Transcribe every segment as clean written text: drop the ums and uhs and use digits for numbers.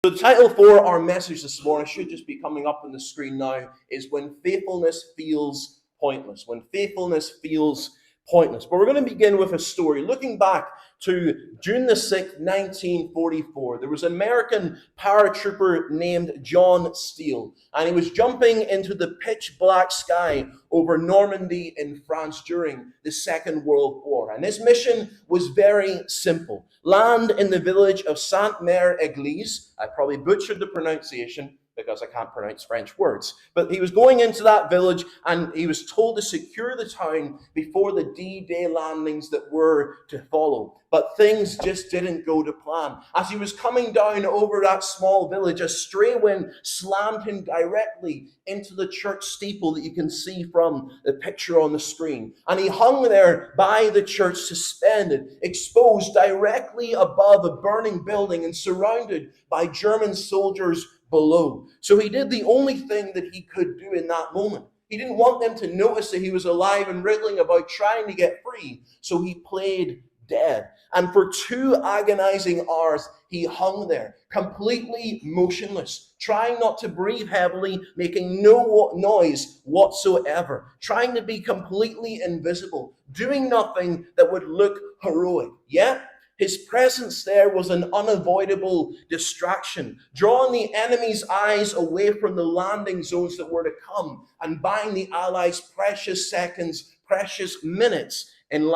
The title for our message this morning should just be coming up on the screen now, is When Faithfulness Feels Pointless. When Faithfulness Feels Pointless. But we're going to begin with a story. Looking back to June the 6th, 1944, there was an American paratrooper named John Steele, and he was jumping into the pitch black sky over Normandy in France during the Second World War. And his mission was very simple. Land in the village of Sainte-Mère-Église. I probably butchered the pronunciation because I can't pronounce French words. But he was going into that village and he was told to secure the town before the D-Day landings that were to follow. But things just didn't go to plan. As he was coming down over that small village, a stray wind slammed him directly into the church steeple that you can see from the picture on the screen. And he hung there by the church, suspended, exposed directly above a burning building and surrounded by German soldiers below. So he did the only thing that he could do in that moment. He didn't want them to notice that he was alive and wriggling about trying to get free. So he played dead. And for 2 agonizing hours, he hung there, completely motionless, trying not to breathe heavily, making no noise whatsoever, trying to be completely invisible, doing nothing that would look heroic. Yet, his presence there was an unavoidable distraction, drawing the enemy's eyes away from the landing zones that were to come and buying the Allies precious seconds, precious minutes in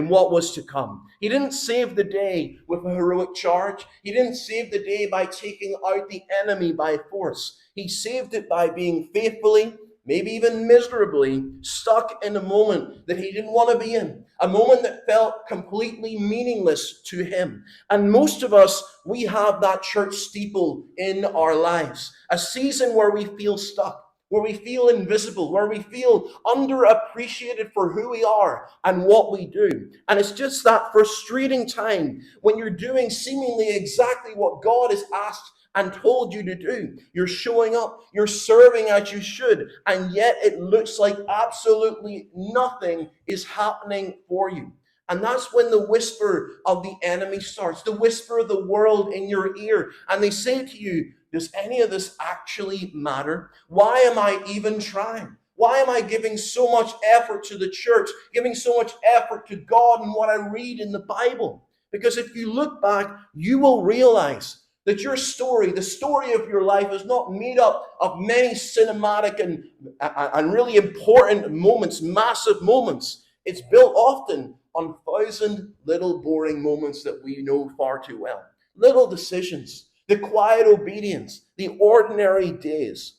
what was to come. He didn't save the day with a heroic charge. He didn't save the day by taking out the enemy by force. He saved it by being faithfully, maybe even miserably, stuck in a moment that he didn't want to be in, a moment that felt completely meaningless to him. And most of us, we have that church steeple in our lives, a season where we feel stuck, where we feel invisible, where we feel underappreciated for who we are and what we do. And it's just that frustrating time when you're doing seemingly exactly what God has asked and told you to do. You're showing up, you're serving as you should, and yet it looks like absolutely nothing is happening for you. And that's when the whisper of the enemy starts, the whisper of the world in your ear. And they say to you, does any of this actually matter? Why am I even trying? Why am I giving so much effort to the church, giving so much effort to God and what I read in the Bible? Because if you look back, you will realize that your story, the story of your life, is not made up of many cinematic and really important moments, massive moments. It's built often on 1,000 little boring moments that we know far too well. Little decisions, the quiet obedience, the ordinary days.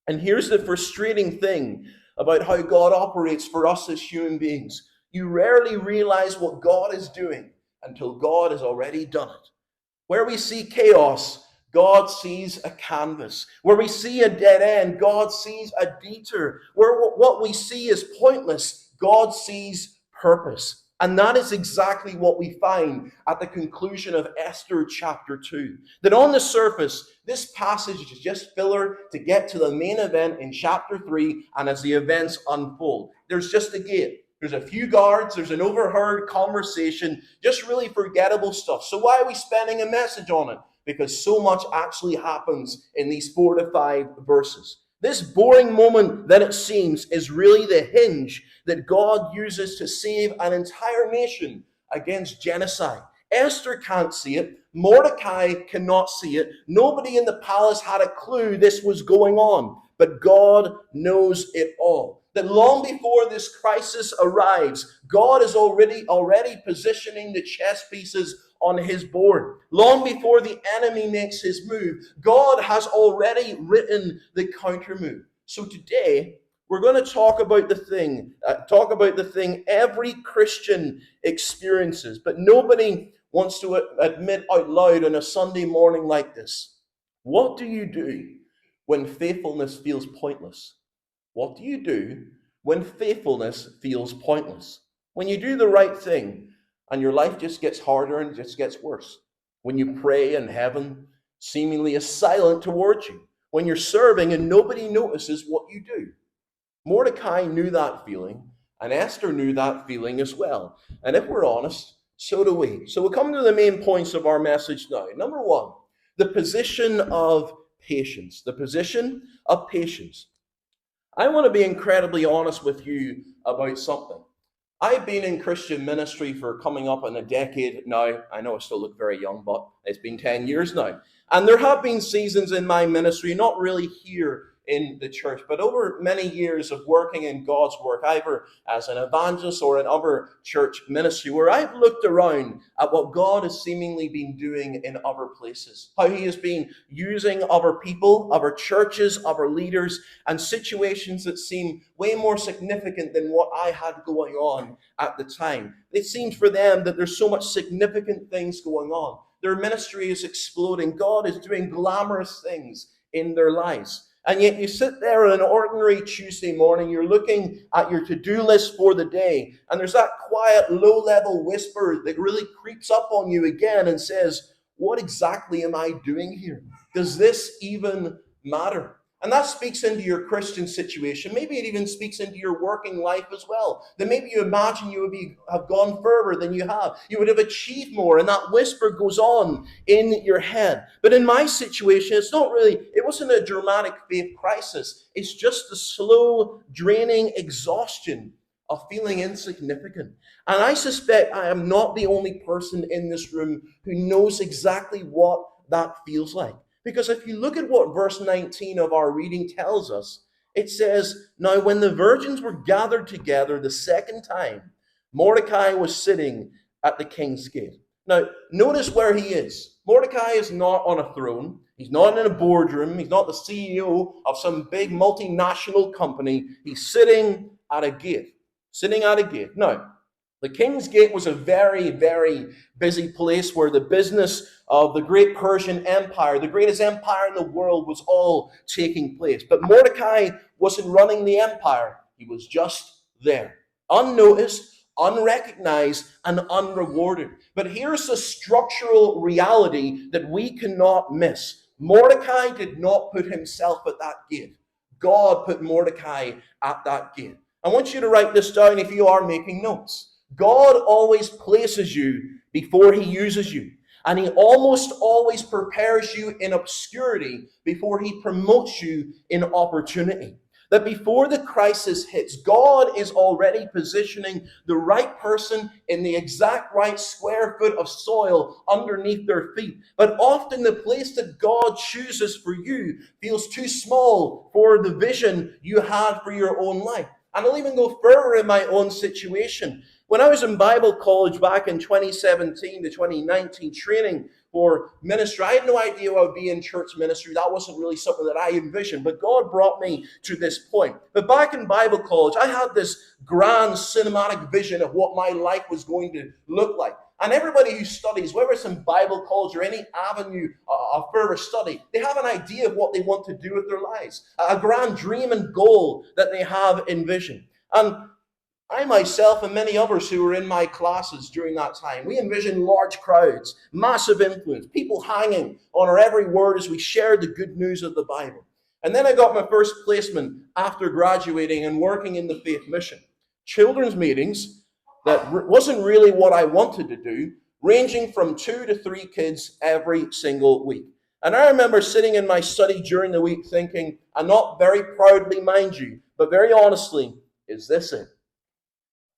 And here's the frustrating thing about how God operates for us as human beings. You rarely realize what God is doing until God has already done it. Where we see chaos, God sees a canvas. Where we see a dead end, God sees a detour. Where what we see is pointless, God sees purpose. And that is exactly what we find at the conclusion of Esther chapter 2. That on the surface, this passage is just filler to get to the main event in chapter 3 and as the events unfold. There's just a gate. There's a few guards, there's an overheard conversation, just really forgettable stuff. So why are we spending a message on it? Because so much actually happens in these 4 to 5 verses. This boring moment that it seems is really the hinge that God uses to save an entire nation against genocide. Esther can't see it. Mordecai cannot see it. Nobody in the palace had a clue this was going on. But God knows it all. That long before this crisis arrives, God is already positioning the chess pieces on his board. Long before the enemy makes his move, God has already written the counter move. So today, we're going to talk about the thing every Christian experiences, but nobody wants to admit out loud on a Sunday morning like this. What do you do when faithfulness feels pointless? What do you do when faithfulness feels pointless? When you do the right thing and your life just gets harder and just gets worse. When you pray and heaven seemingly is silent towards you. When you're serving and nobody notices what you do. Mordecai knew that feeling, and Esther knew that feeling as well. And if we're honest, so do we. So we'll come to the main points of our message now. Number 1, the position of patience. The position of patience. I want to be incredibly honest with you about something. I've been in Christian ministry for coming up on a decade now. I know I still look very young, but it's been 10 years now. And there have been seasons in my ministry, not really here in the church, but over many years of working in God's work, either as an evangelist or in other church ministry, where I've looked around at what God has seemingly been doing in other places, how He has been using other people, other churches, other leaders, and situations that seem way more significant than what I had going on at the time. It seems for them that there's so much significant things going on. Their ministry is exploding. God is doing glamorous things in their lives. And yet you sit there on an ordinary Tuesday morning, you're looking at your to-do list for the day, and there's that quiet, low-level whisper that really creeps up on you again and says, what exactly am I doing here? Does this even matter? And that speaks into your Christian situation. Maybe it even speaks into your working life as well. That maybe you imagine you would have gone further than you have. You would have achieved more, and that whisper goes on in your head. But in my situation, it wasn't a dramatic faith crisis. It's just the slow, draining exhaustion of feeling insignificant. And I suspect I am not the only person in this room who knows exactly what that feels like. Because if you look at what verse 19 of our reading tells us, it says, now when the virgins were gathered together the second time, Mordecai was sitting at the king's gate. Now, notice where he is. Mordecai is not on a throne. He's not in a boardroom. He's not the CEO of some big multinational company. He's sitting at a gate. Sitting at a gate. Now, the King's Gate was a very, very busy place where the business of the great Persian Empire, the greatest empire in the world, was all taking place. But Mordecai wasn't running the empire. He was just there, unnoticed, unrecognized, and unrewarded. But here's the structural reality that we cannot miss. Mordecai did not put himself at that gate. God put Mordecai at that gate. I want you to write this down if you are making notes. God always places you before He uses you. And He almost always prepares you in obscurity before He promotes you in opportunity. That before the crisis hits, God is already positioning the right person in the exact right square foot of soil underneath their feet. But often the place that God chooses for you feels too small for the vision you had for your own life. And I'll even go further in my own situation. When I was in Bible college back in 2017 to 2019 training for ministry, I had no idea I would be in church ministry. That wasn't really something that I envisioned, but God brought me to this point. But back in Bible college, I had this grand cinematic vision of what my life was going to look like. And everybody who studies, whether it's in Bible college or any avenue of further study, they have an idea of what they want to do with their lives, a grand dream and goal that they have envisioned. And I myself and many others who were in my classes during that time, we envisioned large crowds, massive influence, people hanging on our every word as we shared the good news of the Bible. And then I got my first placement after graduating and working in the faith mission. Children's meetings that wasn't really what I wanted to do, ranging from 2 to 3 kids every single week. And I remember sitting in my study during the week thinking, and not very proudly, mind you, but very honestly, is this it?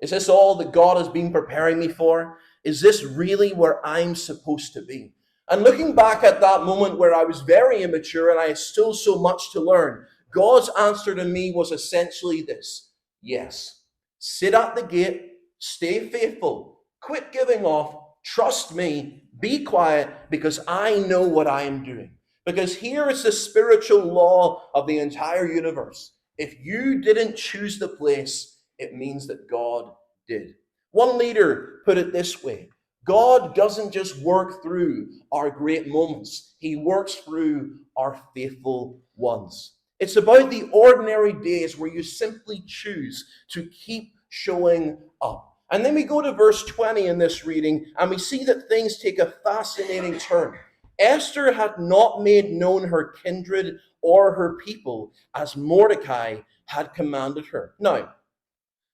Is this all that God has been preparing me for? Is this really where I'm supposed to be? And looking back at that moment where I was very immature and I had still so much to learn, God's answer to me was essentially this: yes. Sit at the gate, stay faithful, quit giving off, trust me, be quiet, because I know what I am doing. Because here is the spiritual law of the entire universe. If you didn't choose the place, it means that God did. One leader put it this way: God doesn't just work through our great moments, He works through our faithful ones. It's about the ordinary days where you simply choose to keep showing up. And then we go to verse 20 in this reading, and we see that things take a fascinating turn. Esther had not made known her kindred or her people as Mordecai had commanded her. Now,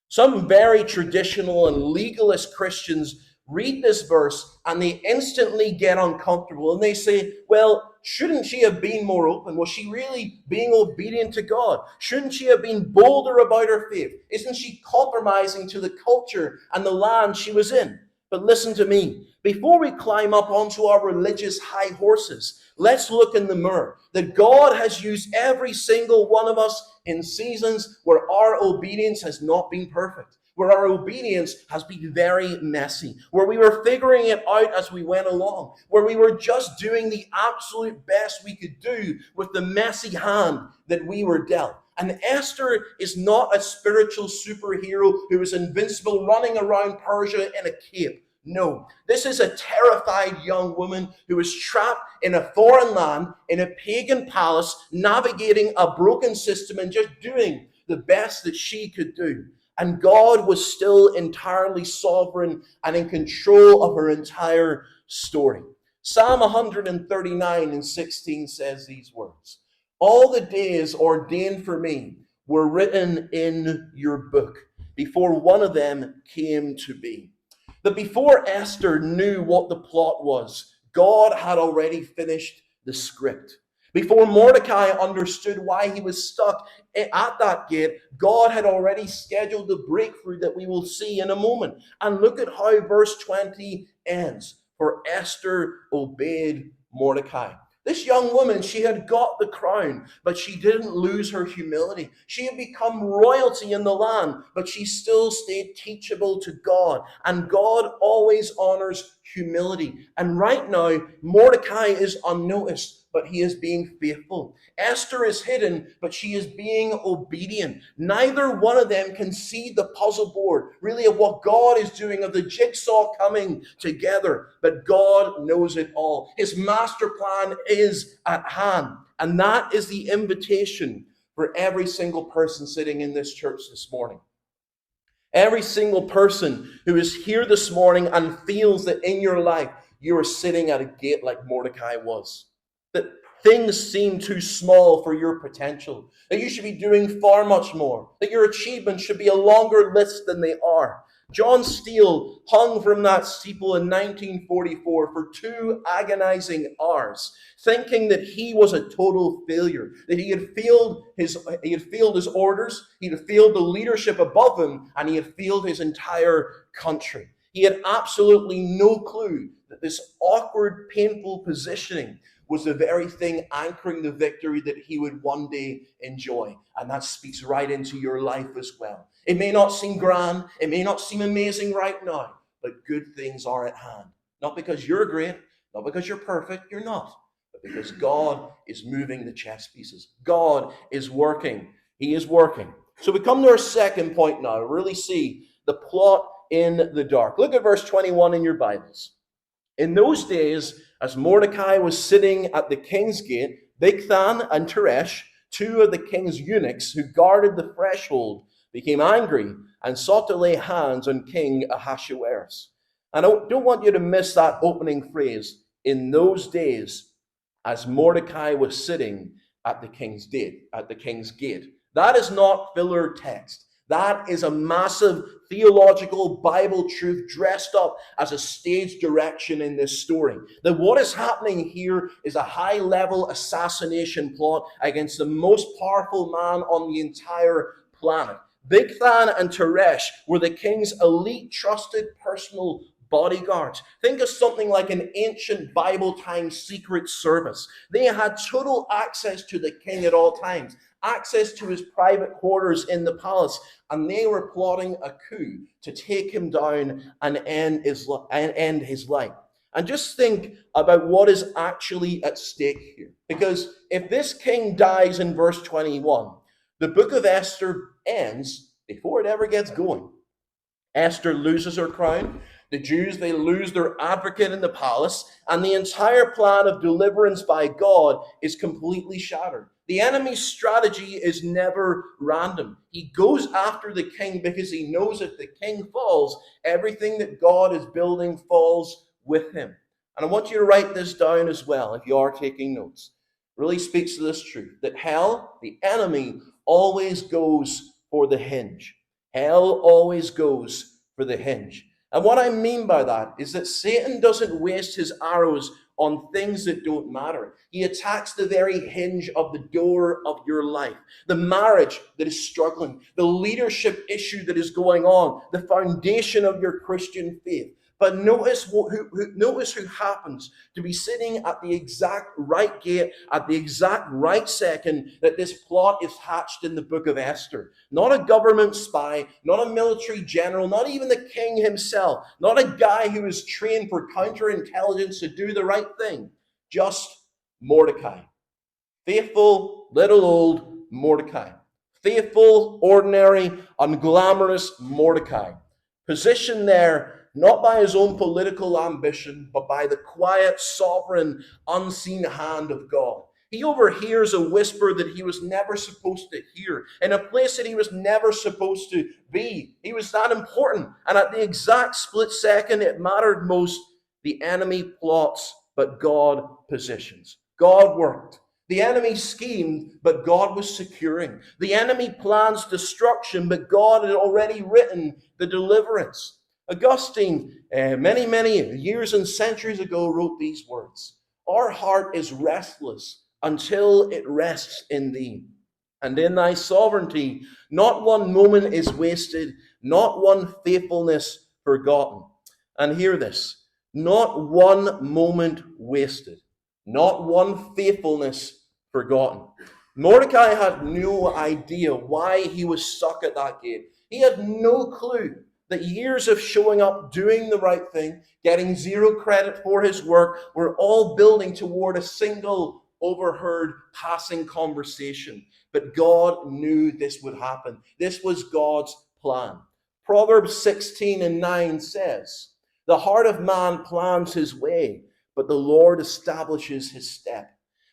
some very traditional and legalist Christians read this verse and they instantly get uncomfortable and they say, well, shouldn't she have been more open? Was she really being obedient to God? Shouldn't she have been bolder about her faith? Isn't she compromising to the culture and the land she was in? But listen to me. Before we climb up onto our religious high horses, let's look in the mirror that God has used every single one of us in seasons where our obedience has not been perfect, where our obedience has been very messy, where we were figuring it out as we went along, where we were just doing the absolute best we could do with the messy hand that we were dealt. And Esther is not a spiritual superhero who is invincible running around Persia in a cape. No, this is a terrified young woman who is trapped in a foreign land, in a pagan palace, navigating a broken system and just doing the best that she could do. And God was still entirely sovereign and in control of her entire story. Psalm 139 and 16 says these words: all the days ordained for me were written in your book before one of them came to be. That before Esther knew what the plot was, God had already finished the script. Before Mordecai understood why he was stuck at that gate, God had already scheduled the breakthrough that we will see in a moment. And look at how verse 20 ends. For Esther obeyed Mordecai. This young woman, she had got the crown, but she didn't lose her humility. She had become royalty in the land, but she still stayed teachable to God. And God always honors humility. And right now, Mordecai is unnoticed, but he is being faithful. Esther is hidden, but she is being obedient. Neither one of them can see the puzzle board, really, of what God is doing, of the jigsaw coming together. But God knows it all. His master plan is at hand. And that is the invitation for every single person sitting in this church this morning. Every single person who is here this morning and feels that in your life you are sitting at a gate like Mordecai was. That things seem too small for your potential. That you should be doing far much more. That your achievements should be a longer list than they are. John Steele hung from that steeple in 1944 for 2 agonizing hours, thinking that he was a total failure, that he had failed his orders, he had failed the leadership above him, and he had failed his entire country. He had absolutely no clue that this awkward, painful positioning was the very thing anchoring the victory that he would one day enjoy. And that speaks right into your life as well. It may not seem grand, it may not seem amazing right now, but good things are at hand. Not because you're great, not because you're perfect, you're not, but because God is moving the chess pieces. God is working. He is working. So we come to our second point now, really see the plot in the dark. Look at verse 21 in your Bibles. In those days, as Mordecai was sitting at the king's gate, Bigthan and Teresh, 2 of the king's eunuchs who guarded the threshold, became angry and sought to lay hands on King Ahasuerus. And I don't want you to miss that opening phrase, in those days, as Mordecai was sitting at the king's gate. That is not filler text. That is a massive theological Bible truth dressed up as a stage direction in this story. That what is happening here is a high-level assassination plot against the most powerful man on the entire planet. Bigthan and Teresh were the king's elite, trusted personal bodyguards. Think of something like an ancient Bible time secret service. They had total access to the king at all times, access to his private quarters in the palace, and they were plotting a coup to take him down and end his life. And just think about what is actually at stake here. Because if this king dies in verse 21, the book of Esther ends before it ever gets going. Esther loses her crown. The Jews, they lose their advocate in the palace, and the entire plan of deliverance by God is completely shattered. The enemy's strategy is never random. He goes after the king because he knows if the king falls, everything that God is building falls with him. And I want you to write this down as well if you are taking notes. It really speaks to this truth, that hell, the enemy, always goes for the hinge. Hell always goes for the hinge. And what I mean by that is that Satan doesn't waste his arrows on things that don't matter. He attacks the very hinge of the door of your life, the marriage that is struggling, the leadership issue that is going on, the foundation of your Christian faith. But notice who happens to be sitting at the exact right gate, at the exact right second that this plot is hatched in the book of Esther. Not a government spy, not a military general, not even the king himself, not a guy who is trained for counterintelligence to do the right thing. Just Mordecai. Faithful, little old Mordecai. Faithful, ordinary, unglamorous Mordecai. Positioned there not by his own political ambition, but by the quiet, sovereign, unseen hand of God. He overhears a whisper that he was never supposed to hear, in a place that he was never supposed to be. He was that important. And at the exact split second it mattered most, the enemy plots, but God positions. God worked. The enemy schemed, but God was securing. The enemy plans destruction, but God had already written the deliverance. Augustine, many years and centuries ago, wrote these words: "Our heart is restless until it rests in thee. And in thy sovereignty, not one moment is wasted, not one faithfulness forgotten." And hear this: not one moment wasted, not one faithfulness forgotten. Mordecai had no idea why he was stuck at that gate. He had no clue that years of showing up, doing the right thing, getting zero credit for his work, were all building toward a single overheard passing conversation. But God knew this would happen. This was God's plan. Proverbs 16:9 says, "The heart of man plans his way, but the Lord establishes his step."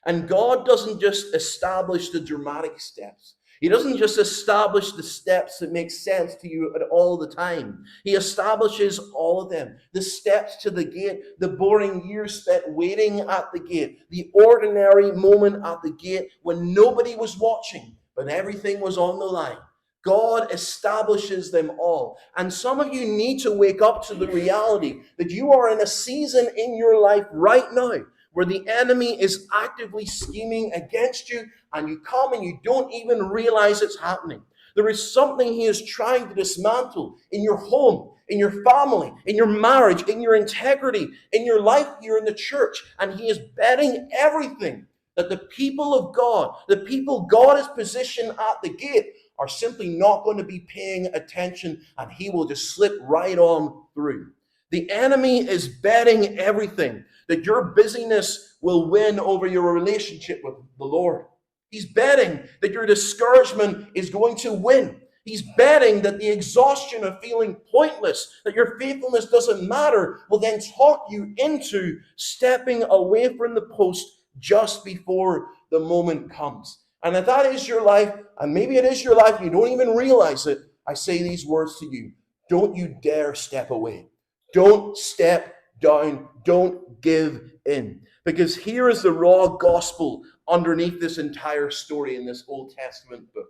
And God doesn't just establish the dramatic steps. He doesn't just establish the steps that make sense to you at all the time. He establishes all of them. The steps to the gate, the boring years spent waiting at the gate, the ordinary moment at the gate when nobody was watching, but everything was on the line. God establishes them all. And some of you need to wake up to the reality that you are in a season in your life right now where the enemy is actively scheming against you, and you come and you don't even realize it's happening. There is something he is trying to dismantle in your home, in your family, in your marriage, in your integrity, in your life here in the church, and he is betting everything that the people of God, the people God has positioned at the gate, are simply not going to be paying attention, and he will just slip right on through. The enemy is betting everything that your busyness will win over your relationship with the Lord. He's betting that your discouragement is going to win. He's betting that the exhaustion of feeling pointless, that your faithfulness doesn't matter, will then talk you into stepping away from the post just before the moment comes. And if that is your life, and maybe it is your life, you don't even realize it, I say these words to you: don't you dare step away. Don't step down. Don't give in. Because here is the raw gospel underneath this entire story in this Old Testament book.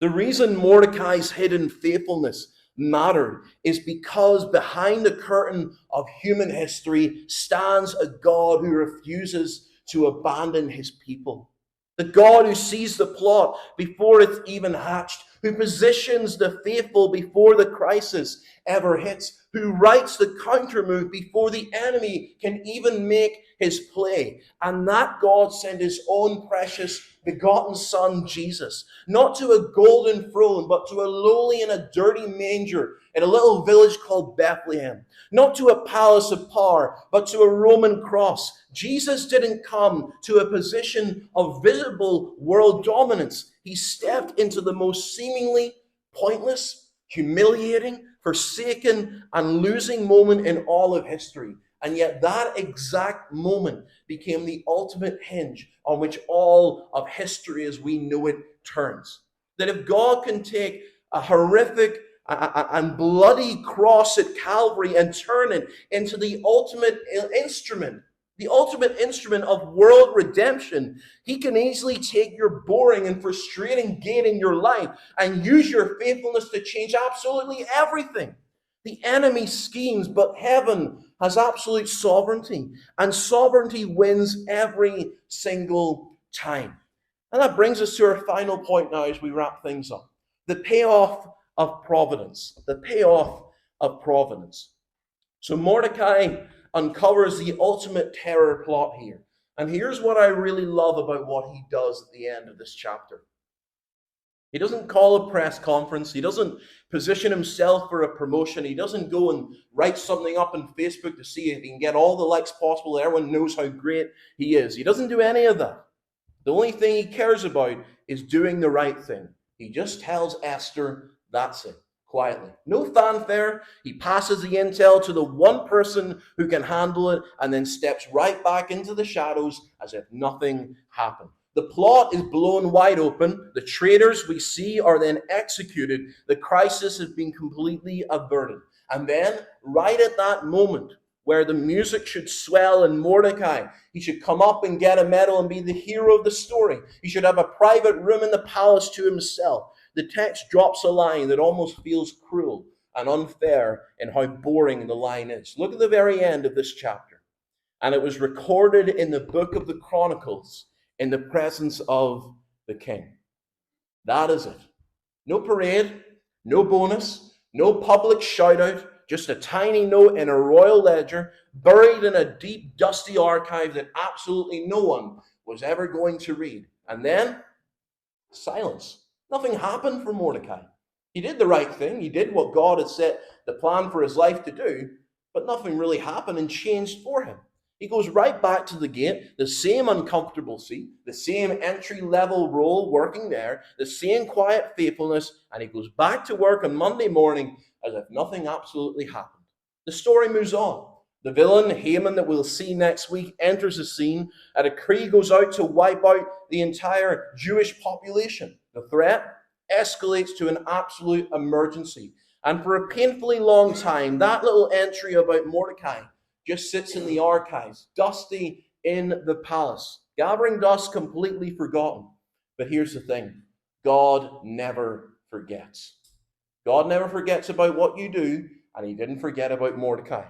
The reason Mordecai's hidden faithfulness mattered is because behind the curtain of human history stands a God who refuses to abandon his people. The God who sees the plot before it's even hatched, who positions the faithful before the crisis ever hits, who writes the counter move before the enemy can even make his play. And that God sent his own precious begotten Son, Jesus, not to a golden throne, but to a lowly and a dirty manger in a little village called Bethlehem, not to a palace of power, but to a Roman cross. Jesus didn't come to a position of visible world dominance. He stepped into the most seemingly pointless, humiliating, forsaken, and losing moment in all of history. And yet that exact moment became the ultimate hinge on which all of history as we know it turns. That if God can take a horrific and bloody cross at Calvary and turn it into the ultimate instrument of world redemption, he can easily take your boring and frustrating gate in your life and use your faithfulness to change absolutely everything. The enemy schemes, but heaven has absolute sovereignty, and sovereignty wins every single time. And that brings us to our final point now as we wrap things up. The payoff of providence. The payoff of providence. So Mordecai uncovers the ultimate terror plot here. And here's what I really love about what he does at the end of this chapter. He doesn't call a press conference. He doesn't position himself for a promotion. He doesn't go and write something up on Facebook to see if he can get all the likes possible. Everyone knows how great he is. He doesn't do any of that. The only thing he cares about is doing the right thing. He just tells Esther, that's it, quietly. No fanfare. He passes the intel to the one person who can handle it and then steps right back into the shadows as if nothing happened. The plot is blown wide open. The traitors we see are then executed. The crisis has been completely averted. And then, right at that moment, where the music should swell and Mordecai, he should come up and get a medal and be the hero of the story. He should have a private room in the palace to himself. The text drops a line that almost feels cruel and unfair in how boring the line is. Look at the very end of this chapter. And it was recorded in the book of the Chronicles in the presence of the king. That is it. No parade, no bonus, no public shout out, just a tiny note in a royal ledger buried in a deep, dusty archive that absolutely no one was ever going to read. And then, silence. Nothing happened for Mordecai. He did the right thing. He did what God had set the plan for his life to do, but nothing really happened and changed for him. He goes right back to the gate, the same uncomfortable seat, the same entry-level role working there, the same quiet faithfulness, and he goes back to work on Monday morning as if nothing absolutely happened. The story moves on. The villain, Haman, that we'll see next week, enters the scene. A decree goes out to wipe out the entire Jewish population. The threat escalates to an absolute emergency. And for a painfully long time, that little entry about Mordecai just sits in the archives, dusty in the palace, gathering dust, completely forgotten. But here's the thing. God never forgets. God never forgets about what you do, and he didn't forget about Mordecai.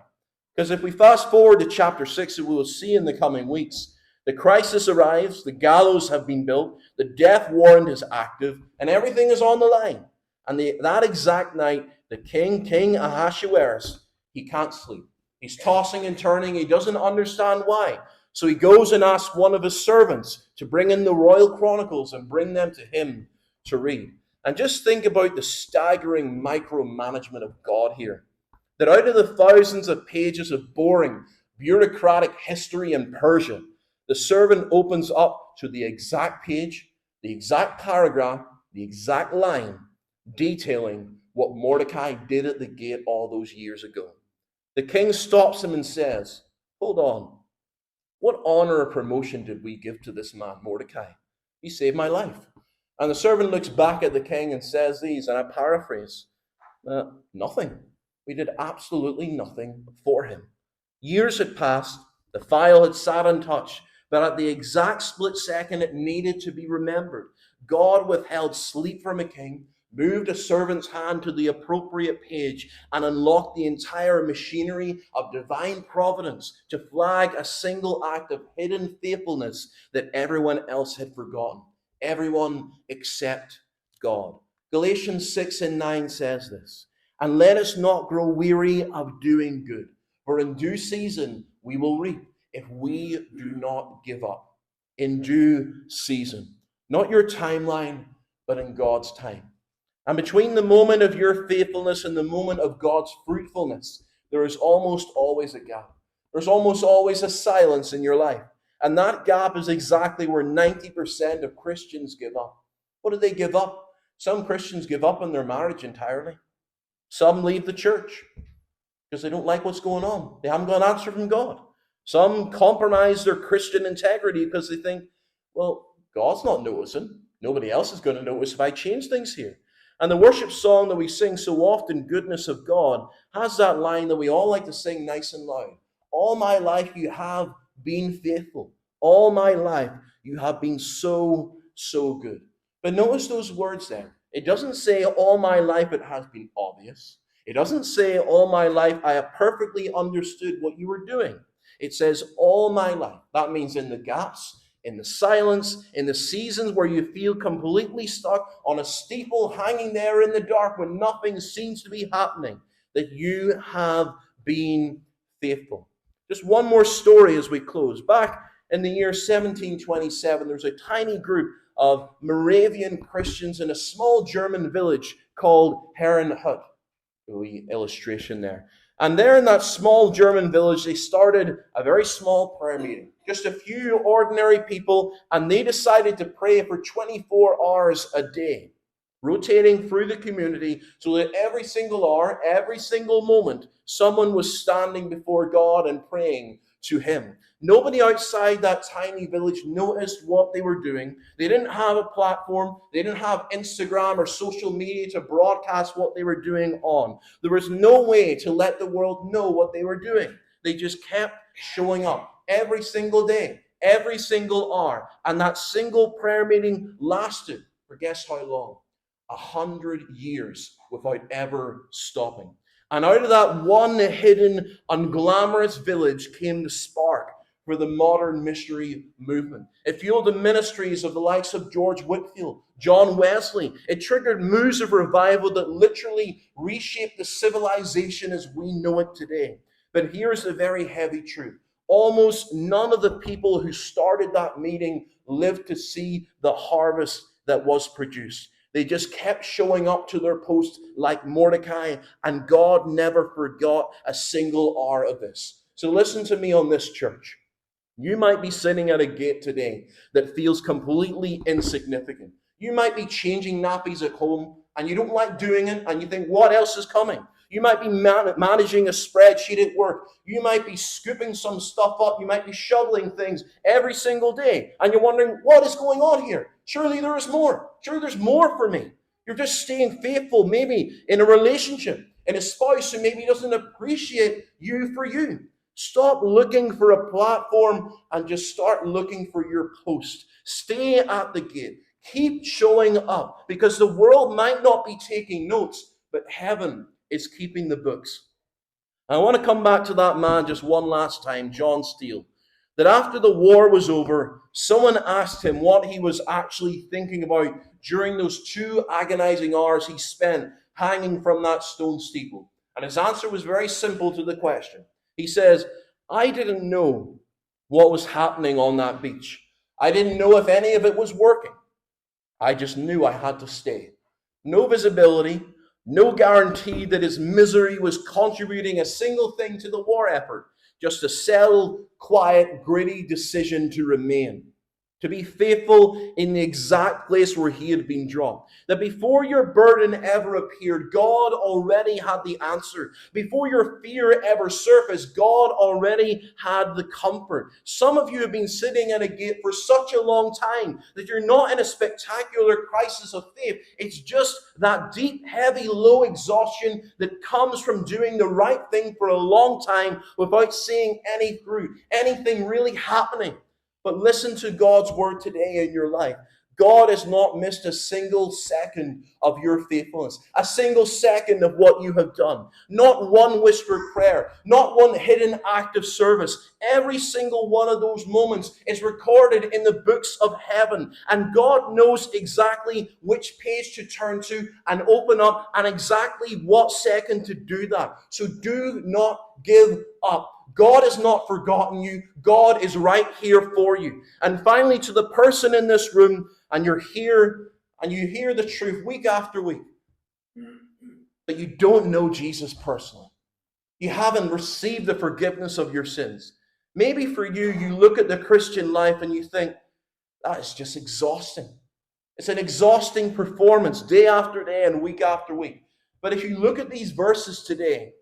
Because if we fast forward to chapter 6, we will see in the coming weeks, the crisis arrives, the gallows have been built, the death warrant is active, and everything is on the line. And that exact night, the King Ahasuerus, he can't sleep. He's tossing and turning. He doesn't understand why. So he goes and asks one of his servants to bring in the royal chronicles and bring them to him to read. And just think about the staggering micromanagement of God here. That out of the thousands of pages of boring, bureaucratic history in Persia, the servant opens up to the exact page, the exact paragraph, the exact line, detailing what Mordecai did at the gate all those years ago. The king stops him and says, hold on. What honor or promotion did we give to this man, Mordecai? He saved my life. And the servant looks back at the king and says these, and I paraphrase, nothing. We did absolutely nothing for him. Years had passed, the file had sat untouched, but at the exact split second it needed to be remembered. God withheld sleep from a king, moved a servant's hand to the appropriate page, and unlocked the entire machinery of divine providence to flag a single act of hidden faithfulness that everyone else had forgotten. Everyone except God. Galatians 6 and 9 says this, and let us not grow weary of doing good, for in due season we will reap if we do not give up. In due season. Not your timeline, but in God's time. And between the moment of your faithfulness and the moment of God's fruitfulness, there is almost always a gap. There's almost always a silence in your life. And that gap is exactly where 90% of Christians give up. What do they give up? Some Christians give up on their marriage entirely. Some leave the church because they don't like what's going on. They haven't got an answer from God. Some compromise their Christian integrity because they think, well, God's not noticing. Nobody else is going to notice if I change things here. And the worship song that we sing so often, Goodness of God, has that line that we all like to sing nice and loud. All my life you have been faithful. All my life you have been so, so good. But notice those words there. It doesn't say all my life it has been obvious. It doesn't say all my life I have perfectly understood what you were doing. It says all my life. That means in the gaps, in the silence, in the seasons where you feel completely stuck on a steeple hanging there in the dark when nothing seems to be happening, that you have been faithful. Just one more story as we close. Back in the year 1727, there was a tiny group of Moravian Christians in a small German village called Herrenhut. Wee illustration there. And there in that small German village, they started a very small prayer meeting. Just a few ordinary people, and they decided to pray for 24 hours a day, rotating through the community so that every single hour, every single moment, someone was standing before God and praying to Him. Nobody outside that tiny village noticed what they were doing. They didn't have a platform. They didn't have Instagram or social media to broadcast what they were doing on. There was no way to let the world know what they were doing. They just kept showing up every single day, every single hour. And that single prayer meeting lasted for guess how long? 100 years without ever stopping. And out of that one hidden, unglamorous village came the spark for the modern missionary movement. It fueled the ministries of the likes of George Whitefield, John Wesley. It triggered moves of revival that literally reshaped the civilization as we know it today. But here's the very heavy truth. Almost none of the people who started that meeting lived to see the harvest that was produced. They just kept showing up to their post like Mordecai, and God never forgot a single hour of this. So listen to me on this, church. You might be sitting at a gate today that feels completely insignificant. You might be changing nappies at home and you don't like doing it and you think, what else is coming? You might be managing a spreadsheet at work. You might be scooping some stuff up. You might be shoveling things every single day. And you're wondering, what is going on here? Surely there is more. Surely there's more for me. You're just staying faithful, maybe in a relationship, in a spouse who maybe doesn't appreciate you for you. Stop looking for a platform and just start looking for your post. Stay at the gate. Keep showing up because the world might not be taking notes, but heaven is keeping the books. I want to come back to that man just one last time, John Steele. That after the war was over, someone asked him what he was actually thinking about during those 2 agonizing hours he spent hanging from that stone steeple. And his answer was very simple to the question. He says, I didn't know what was happening on that beach. I didn't know if any of it was working. I just knew I had to stay. No visibility, no guarantee that his misery was contributing a single thing to the war effort. Just a settled, quiet, gritty decision to remain. To be faithful in the exact place where he had been dropped. That before your burden ever appeared, God already had the answer. Before your fear ever surfaced, God already had the comfort. Some of you have been sitting at a gate for such a long time that you're not in a spectacular crisis of faith. It's just that deep, heavy, low exhaustion that comes from doing the right thing for a long time without seeing any fruit, anything really happening. But listen to God's word today in your life. God has not missed a single second of your faithfulness, a single second of what you have done. Not one whispered prayer, not one hidden act of service. Every single one of those moments is recorded in the books of heaven. And God knows exactly which page to turn to and open up and exactly what second to do that. So do not give up. God has not forgotten you. God is right here for you. And finally, to the person in this room, and you're here, and you hear the truth week after week, but you don't know Jesus personally. You haven't received the forgiveness of your sins. Maybe for you, you look at the Christian life and you think, that is just exhausting. It's an exhausting performance day after day and week after week. But if you look at these verses today,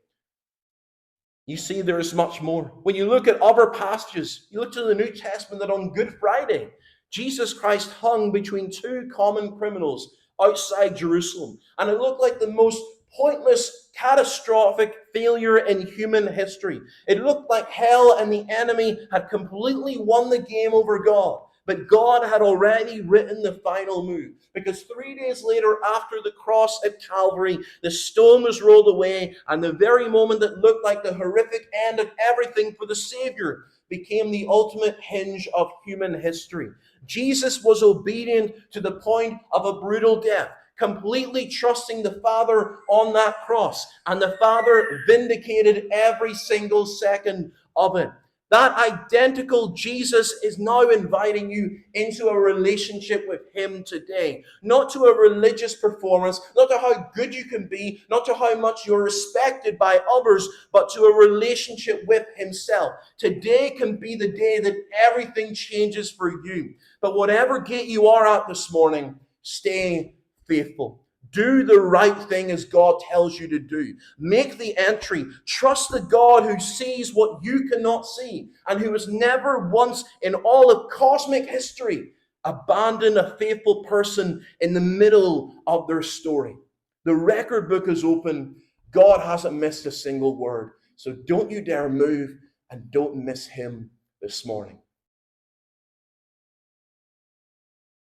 you see there is much more. When you look at other passages, you look to the New Testament that on Good Friday, Jesus Christ hung between 2 common criminals outside Jerusalem. And it looked like the most pointless, catastrophic failure in human history. It looked like hell and the enemy had completely won the game over God. But God had already written the final move, because 3 days later, after the cross at Calvary, the stone was rolled away, and the very moment that looked like the horrific end of everything for the Savior became the ultimate hinge of human history. Jesus was obedient to the point of a brutal death, completely trusting the Father on that cross, and the Father vindicated every single second of it. That identical Jesus is now inviting you into a relationship with him today. Not to a religious performance, not to how good you can be, not to how much you're respected by others, but to a relationship with himself. Today can be the day that everything changes for you. But whatever gate you are at this morning, stay faithful. Do the right thing as God tells you to do. Make the entry. Trust the God who sees what you cannot see, and who has never once in all of cosmic history abandoned a faithful person in the middle of their story. The record book is open. God hasn't missed a single word. So don't you dare move, and don't miss him this morning.